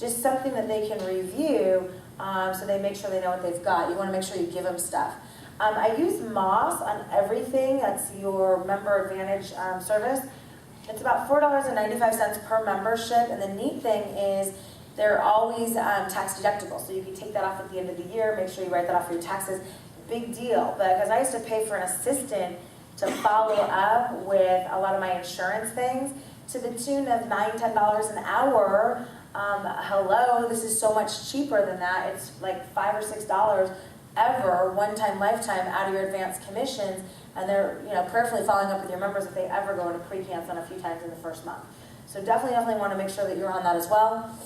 just something that they can review so they make sure they know what they've got. You want to make sure you give them stuff. I use Moss on everything. That's your Member Advantage service. It's about $4.95 per membership, and the neat thing is they're always tax deductible, so you can take that off at the end of the year, make sure you write that off for your taxes. Big deal, because I used to pay for an assistant to follow up with a lot of my insurance things to the tune of $9, $10 an hour. Hello, this is so much cheaper than that. It's like $5 or $6 ever, one time, lifetime, out of your advanced commissions, and they're prayerfully following up with your members if they ever go into pre-cancel a few times in the first month. So definitely want to make sure that you're on that as well.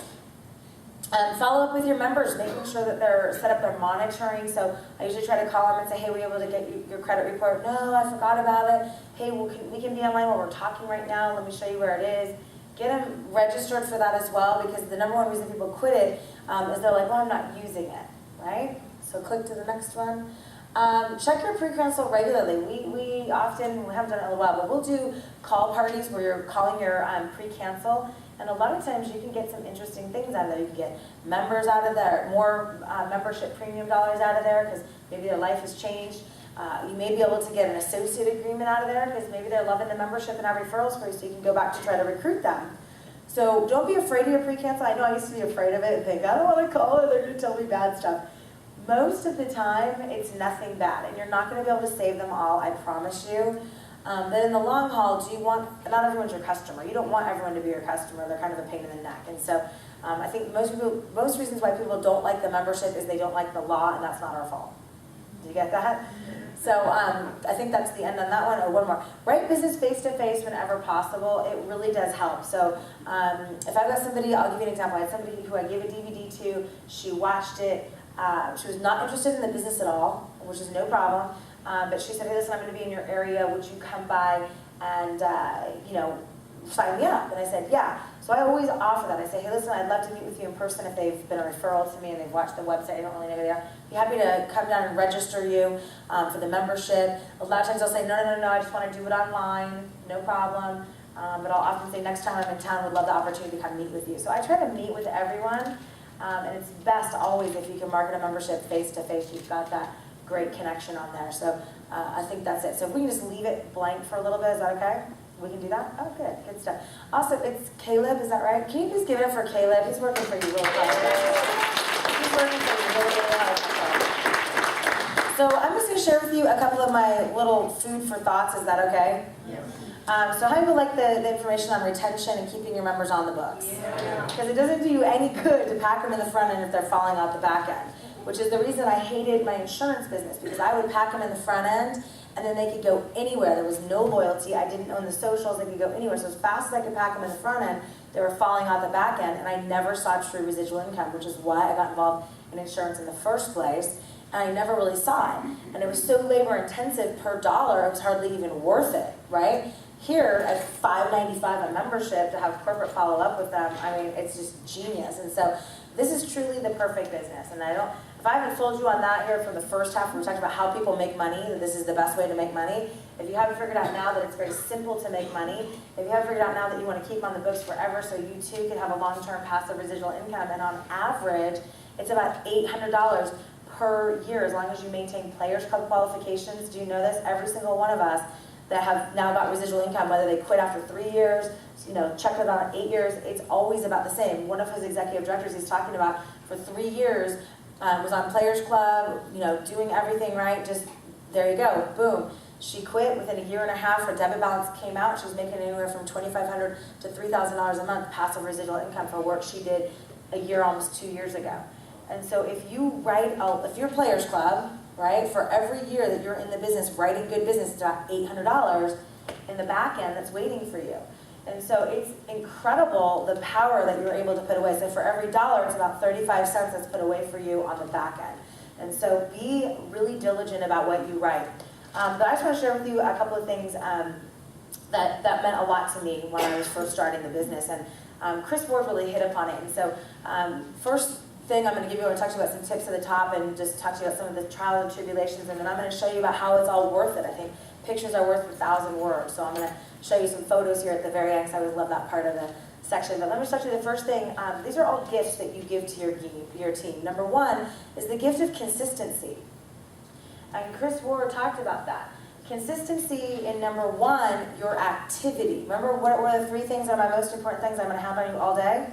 Follow up with your members, making sure that they're set up their monitoring. So I usually try to call them and say, hey, were you able to get your credit report? No, I forgot about it. Hey, we can be online while we're talking right now. Let me show you where it is. Get them registered for that as well, because the number one reason people quit it is they're like, well, I'm not using it, right? So click to the next one. Check your pre-cancel regularly. We often, we haven't done it in a while, but we'll do call parties where you're calling your pre-cancel. And a lot of times you can get some interesting things out of there. You can get members out of there, more membership premium dollars out of there because maybe their life has changed. You may be able to get an associate agreement out of there because maybe they're loving the membership and have referrals for you, so you can go back to try to recruit them. So don't be afraid of your pre-cancel. I know I used to be afraid of it and think, I don't want to call it, they're going to tell me bad stuff. Most of the time, it's nothing bad, and you're not going to be able to save them all, I promise you. But in the long haul, not everyone's your customer. You don't want everyone to be your customer. They're kind of a pain in the neck. And so I think most reasons why people don't like the membership is they don't like the law, and that's not our fault. Do you get that? So I think that's the end on that one. Oh, one more. Write business face-to-face whenever possible. It really does help. So if I've got somebody, I'll give you an example. I had somebody who I gave a DVD to. She watched it. She was not interested in the business at all, which is no problem. But she said, hey, listen, I'm going to be in your area. Would you come by and, sign me up? And I said, yeah. So I always offer that. I say, hey, listen, I'd love to meet with you in person if they've been a referral to me and they've watched the website. I don't really know who they are. Be happy to come down and register you for the membership. A lot of times I'll say, no, I just want to do it online. No problem. But I'll often say, next time I'm in town, would love the opportunity to come meet with you. So I try to meet with everyone. And it's best always if you can market a membership face-to-face. You've got that great connection on there. So I think that's it. So if we can just leave it blank for a little bit, is that okay? We can do that? Oh, good stuff. Also, it's Caleb, is that right? Can you please give it up for Caleb? He's working for you really hard. He's working for you really hard. So I'm just going to share with you a couple of my little food for thoughts. Is that okay? Yes. So how do you like the information on retention and keeping your members on the books? Because it doesn't do you any good to pack them in the front end if they're falling out the back end, which is the reason I hated my insurance business, because I would pack them in the front end and then they could go anywhere. There was no loyalty. I didn't own the socials. They could go anywhere. So as fast as I could pack them in the front end, they were falling out the back end, and I never saw true residual income, which is why I got involved in insurance in the first place, and I never really saw it. And it was so labor intensive per dollar, it was hardly even worth it, right? Here, at $5.95 a membership to have corporate follow up with them, I mean, it's just genius. And so this is truly the perfect business. And if I haven't sold you on that here from the first half, we talked about how people make money, that this is the best way to make money. If you haven't figured out now that it's very simple to make money, if you haven't figured out now that you want to keep on the books forever so you too can have a long-term passive residual income, and on average, it's about $800 per year as long as you maintain Players Club qualifications. Do you know this? Every single one of us that have now got residual income, whether they quit after 3 years, checked it out 8 years, it's always about the same. One of his executive directors he's talking about for 3 years was on Players Club, doing everything right, just there you go, boom. She quit within a year and a half, her debit balance came out, she was making anywhere from $2,500 to $3,000 a month passive residual income for work she did a year, almost 2 years ago. And so if you're Players Club, right, for every year that you're in the business, writing good business, it's about $800 in the back end that's waiting for you. And so it's incredible the power that you're able to put away. So for every dollar, it's about 35 cents that's put away for you on the back end. And so be really diligent about what you write. But I just want to share with you a couple of things that meant a lot to me when I was first starting the business. And Chris Ward really hit upon it. And so first thing I'm going to give you, I want to talk to you about some tips at the top and just talk to you about some of the trials and tribulations. And then I'm going to show you about how it's all worth it. I think pictures are worth 1,000 words. So I'm going to show you some photos here at the very end, because I always love that part of the section. But let me start you the first thing. These are all gifts that you give to your team. Number one is the gift of consistency. And Chris Ward talked about that. Consistency in number one, your activity. Remember what were the three things that are my most important things I'm going to hound on you all day?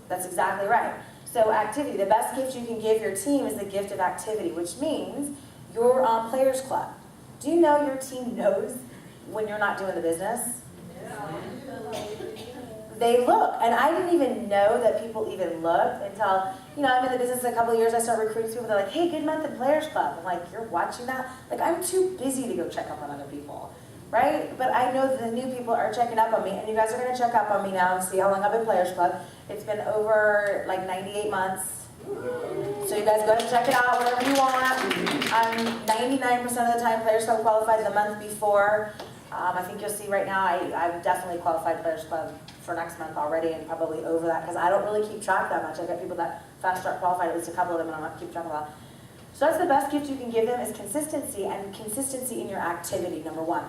That's exactly right. So activity, the best gift you can give your team is the gift of activity, which means you're on Players Club. Do you know your team knows when you're not doing the business? They look, and I didn't even know that people even looked until, I'm in the business a couple of years, I start recruiting people, they're like, hey, good month in Players Club. I'm like, you're watching that? Like, I'm too busy to go check up on other people, right? But I know that the new people are checking up on me, and you guys are going to check up on me now and see how long I've been Players Club. It's been over, 98 months. So you guys go ahead and check it out, whatever you want. I'm 99% of the time Players Club qualified the month before. I think you'll see right now, I've definitely qualified Players Club for next month already, and probably over that, because I don't really keep track that much. I got people that fast start qualified, at least a couple of them, and I'm not keep track of that. So that's the best gift you can give them, is consistency, and consistency in your activity, number one.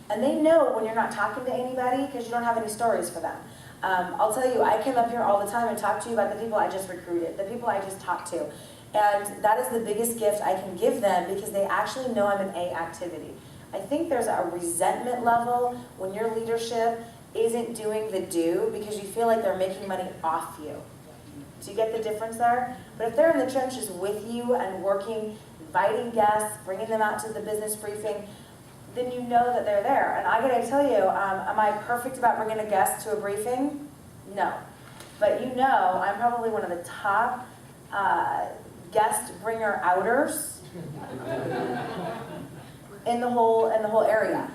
And they know when you're not talking to anybody because you don't have any stories for them. I'll tell you, I come up here all the time and talk to you about the people I just recruited, the people I just talked to. And that is the biggest gift I can give them, because they actually know I'm an A activity. I think there's a resentment level when your leadership isn't doing the do because you feel like they're making money off you. Do you get the difference there? But if they're in the trenches with you and working, inviting guests, bringing them out to the business briefing, then you know that they're there. And I gotta tell you, am I perfect about bringing a guest to a briefing? No. But I'm probably one of the top guest bringer outers in the whole area.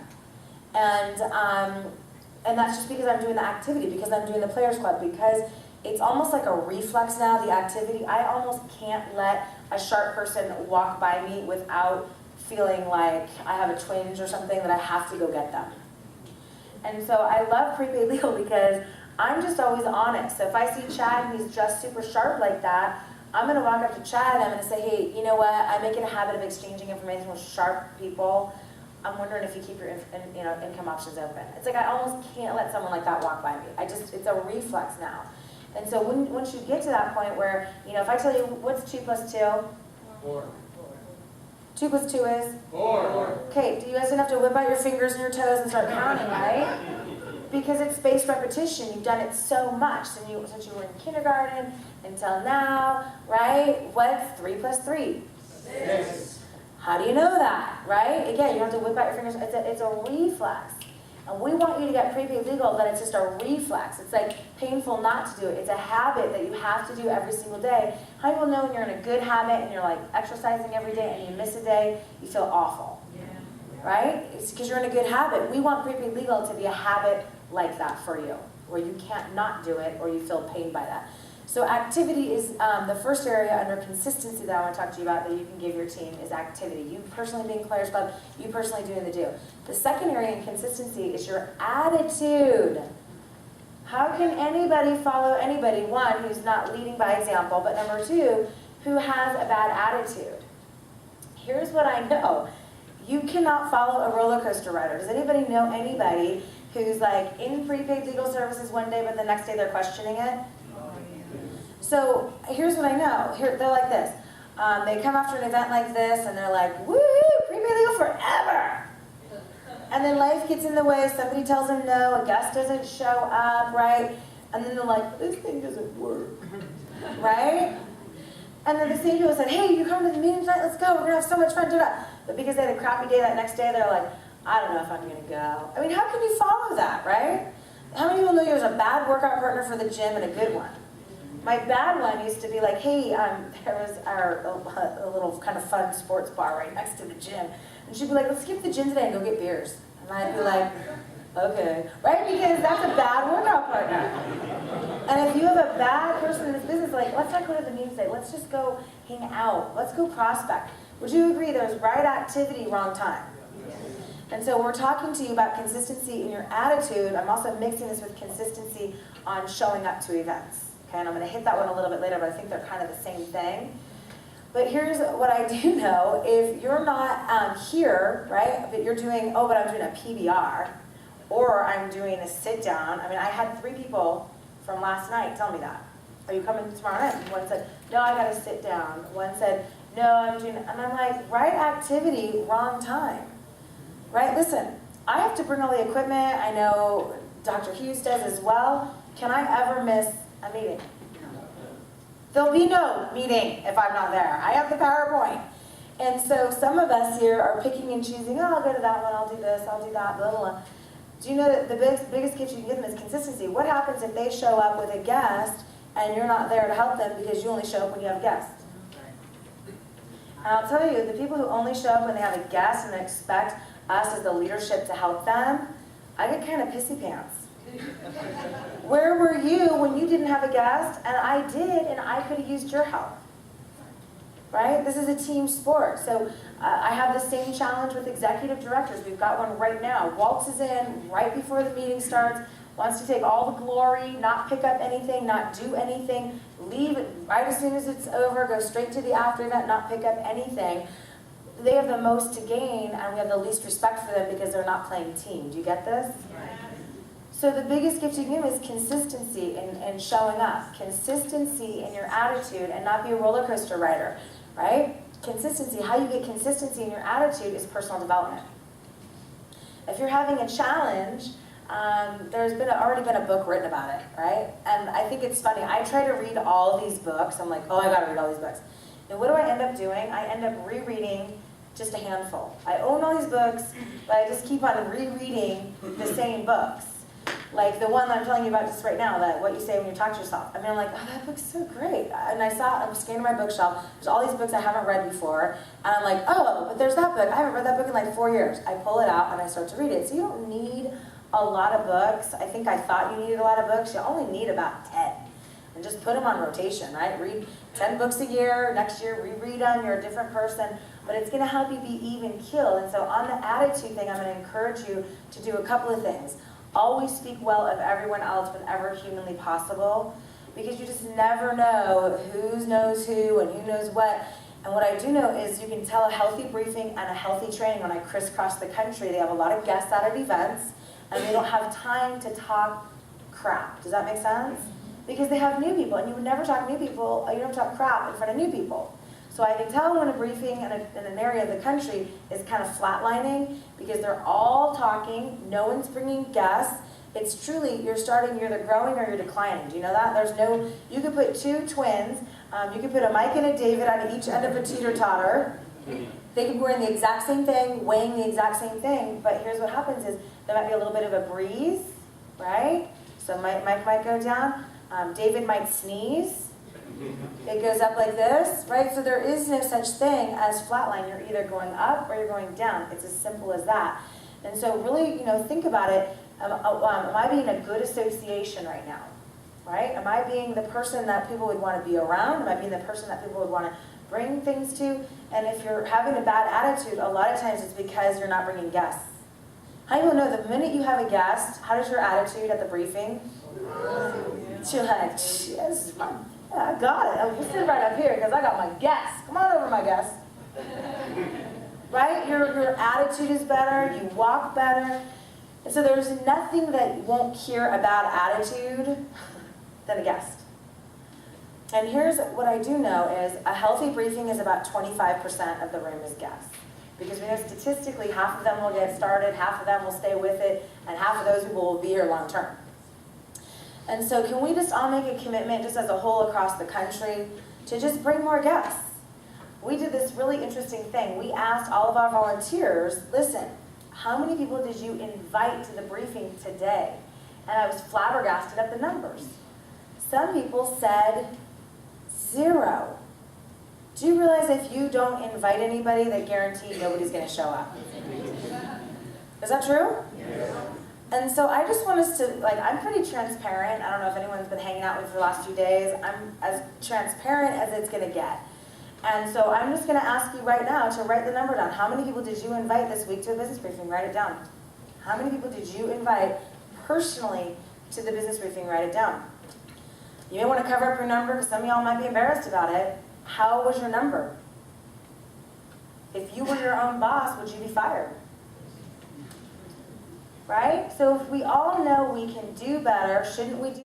And that's just because I'm doing the activity, because I'm doing the Players Club, because it's almost like a reflex now, the activity. I almost can't let a sharp person walk by me without feeling like I have a twinge or something that I have to go get them. And so I love prepaid legal because I'm just always on it. So if I see Chad and he's just super sharp like that, I'm going to walk up to Chad and I'm going to say, hey, you know what? I make it a habit of exchanging information with sharp people. I'm wondering if you keep your income options open. It's like I almost can't let someone like that walk by me. It's a reflex now. And so once you get to that point where, if I tell you, what's 2 plus 2? 4. 2 plus 2 is? 4. Okay, you guys don't have to whip out your fingers and your toes and start counting, right? Because it's spaced repetition. You've done it so much since you were in kindergarten until now, right? What's 3 plus 3? 6. How do you know that, right? Again, you don't have to whip out your fingers. It's a reflex. And we want you to get prepaid legal, but it's just a reflex. It's like painful not to do it. It's a habit that you have to do every single day. How do you know when you're in a good habit and you're like exercising every day and you miss a day, you feel awful, right? It's because you're in a good habit. We want prepaid legal to be a habit like that for you, where you can't not do it or you feel pain by that. So activity is the first area under consistency that I want to talk to you about that you can give your team is activity. You personally being Players Club, you personally doing the do. The second area in consistency is your attitude. How can anybody follow anybody? One, who's not leading by example, but number two, who has a bad attitude. Here's what I know. You cannot follow a roller coaster rider. Does anybody know anybody who's like in prepaid legal services one day, but the next day they're questioning it? So here's what I know. They're like this. They come after an event like this and they're like, woo, prepaid legal forever. And then life gets in the way, somebody tells them no, a guest doesn't show up, right? And then they're like, this thing doesn't work, right? And then the same people said, hey, you come to the meeting tonight, let's go, we're gonna have so much fun, But because they had a crappy day that next day, they're like, I don't know if I'm gonna go. I mean, how can you follow that, right? How many people know there's a bad workout partner for the gym and a good one? My bad one used to be like, hey, there was a little kind of fun sports bar right next to the gym. And she'd be like, let's skip the gym today and go get beers. And I'd be like, okay. Right? Because that's a bad workout partner. And if you have a bad person in this business, like, let's not go to the meeting today. Let's just go hang out. Let's go prospect. Would you agree there's right activity, wrong time? And so when we're talking to you about consistency in your attitude, I'm also mixing this with consistency on showing up to events. And I'm going to hit that one a little bit later, but I think they're kind of the same thing. But here's what I do know. If you're not here, right, but you're doing, but I'm doing a PBR, or I'm doing a sit down. I mean, I had 3 people from last night tell me that. Are you coming tomorrow night? And one said, no, I got to sit down. One said, no, I'm doing, and I'm like, right activity, wrong time. Right? Listen, I have to bring all the equipment. I know Dr. Hughes does as well. Can I ever miss a meeting? There'll be no meeting if I'm not there. I have the PowerPoint. And so some of us here are picking and choosing, oh, I'll go to that one, I'll do this, I'll do that, blah, blah, blah. Do you know that the biggest gift you can give them is consistency? What happens if they show up with a guest and you're not there to help them because you only show up when you have guests? And I'll tell you, the people who only show up when they have a guest and expect us as the leadership to help them, I get kind of pissy pants. Where were you when you didn't have a guest and I did and I could have used your help? Right? This is a team sport. So I have the same challenge with executive directors. We've got one right now. Waltzes in right before the meeting starts, wants to take all the glory, not pick up anything, not do anything, leave it right as soon as it's over, go straight to the after event, not pick up anything. They have the most to gain and we have the least respect for them because they're not playing team. Do you get this? So the biggest gift you can give is consistency and showing up. Consistency in your attitude and not be a roller coaster rider, right? Consistency, how you get consistency in your attitude is personal development. If you're having a challenge, there's already been a book written about it, right? And I think it's funny. I try to read all these books. I'm like, oh, I gotta read all these books. And what do I end up doing? I end up rereading just a handful. I own all these books, but I just keep on rereading the same books. Like the one that I'm telling you about just right now, that What You Say When You Talk to Yourself. I mean, I'm like, oh, that book's so great. And I'm scanning my bookshelf. There's all these books I haven't read before. And I'm like, oh, but there's that book. I haven't read that book in like 4 years. I pull it out and I start to read it. So you don't need a lot of books. I think I thought you needed a lot of books. You only need about 10. And just put them on rotation, right? Read 10 books a year. Next year, reread them. You're a different person. But it's going to help you be even keeled. And so on the attitude thing, I'm going to encourage you to do a couple of things. Always speak well of everyone else whenever humanly possible, because you just never know who knows who and who knows what. And what I do know is you can tell a healthy briefing and a healthy training. When I crisscross the country, they have a lot of guests out at events, and they don't have time to talk crap. Does that make sense? Because they have new people, and you would never talk new people, you don't talk crap in front of new people. So I can tell when a briefing in an area of the country is kind of flatlining because they're all talking, no one's bringing guests. It's truly, you're either growing or you're declining. Do you know that? You could put 2 twins, you could put a Mike and a David on each end of a teeter-totter. They could be wearing the exact same thing, weighing the exact same thing, but here's what happens is there might be a little bit of a breeze, right? So Mike might go down, David might sneeze. It goes up like this, right? So there is no such thing as flatline. You're either going up or you're going down. It's as simple as that. And so really, think about it. Am I being a good association right now? Right? Am I being the person that people would want to be around? Am I being the person that people would want to bring things to? And if you're having a bad attitude, a lot of times it's because you're not bringing guests. How do you know the minute you have a guest, how does your attitude at the briefing? You're like, yes, I got it. I'm just sitting right up here because I got my guests. Come on over, my guests. Right? Your attitude is better. You walk better. And so there's nothing that won't cure a bad attitude than a guest. And here's what I do know is a healthy briefing is about 25% of the room is guests. Because we know statistically half of them will get started, half of them will stay with it, and half of those people will be here long term. And so can we just all make a commitment, just as a whole across the country, to just bring more guests? We did this really interesting thing. We asked all of our volunteers, listen, how many people did you invite to the briefing today? And I was flabbergasted at the numbers. Some people said 0. Do you realize if you don't invite anybody, that guaranteed nobody's going to show up? Is that true? Yes. And so I just want us to, I'm pretty transparent. I don't know if anyone's been hanging out with me for the last few days. I'm as transparent as it's going to get. And so I'm just going to ask you right now to write the number down. How many people did you invite this week to a business briefing? Write it down. How many people did you invite personally to the business briefing? Write it down. You may want to cover up your number because some of y'all might be embarrassed about it. How was your number? If you were your own boss, would you be fired? right? So if we all know we can do better, shouldn't we do